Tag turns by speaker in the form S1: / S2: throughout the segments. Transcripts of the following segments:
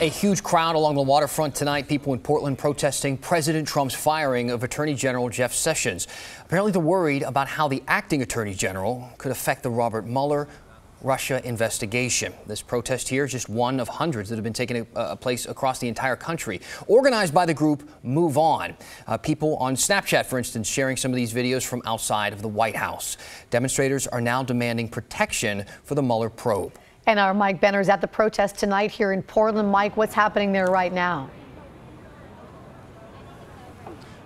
S1: A huge crowd along the waterfront tonight. People in Portland protesting President Trump's firing of Attorney General Jeff Sessions. Apparently they're worried about how the acting Attorney General could affect the Robert Mueller Russia investigation. This protest here is just one of hundreds that have been taking place across the entire country, organized by the group Move On. People on Snapchat, for instance, sharing some of these videos from outside of the White House. Demonstrators are now demanding protection for the Mueller probe.
S2: And our Mike Benner is at the protest tonight here in Portland. Mike, what's happening there right now?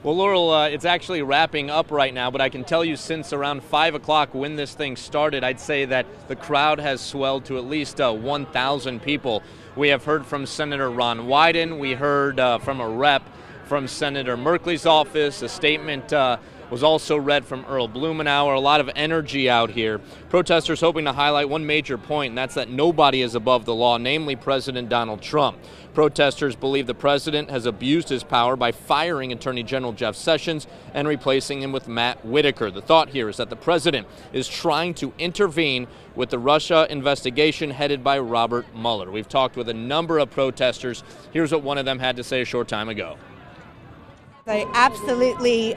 S3: Well, Laurel, it's actually wrapping up right now, but I can tell you since around 5 o'clock when this thing started, I'd say that the crowd has swelled to at least 1,000 people. We have heard from Senator Ron Wyden. We heard from a rep from Senator Merkley's office. A statement was also read from Earl Blumenauer. A lot of energy out here. Protesters hoping to highlight one major point, and that's that nobody is above the law, namely President Donald Trump. Protesters believe the president has abused his power by firing Attorney General Jeff Sessions and replacing him with Matt Whitaker. The thought here is that the president is trying to intervene with the Russia investigation headed by Robert Mueller. We've talked with a number of protesters. Here's what one of them had to say a short time ago.
S4: I absolutely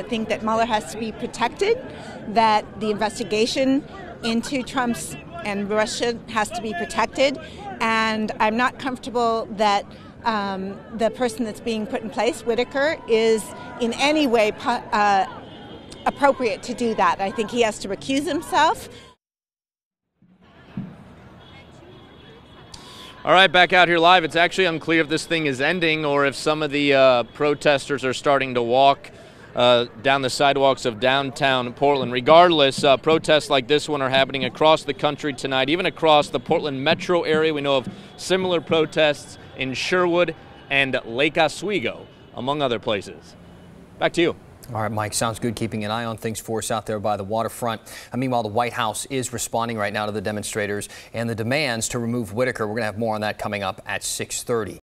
S4: think that Mueller has to be protected, that the investigation into Trump's and Russia has to be protected, and I'm not comfortable that the person that's being put in place, Whitaker, is in any way appropriate to do that. I think he has to recuse himself.
S3: All right, back out here live. It's actually unclear if this thing is ending or if some of the protesters are starting to walk down the sidewalks of downtown Portland. Regardless, protests like this one are happening across the country tonight, even across the Portland metro area. We know of similar protests in Sherwood and Lake Oswego, among other places. Back to you.
S1: All right, Mike, sounds good. Keeping an eye on things for us out there by the waterfront. Meanwhile, the White House is responding right now to the demonstrators and the demands to remove Whitaker. We're going to have more on that coming up at 6:30.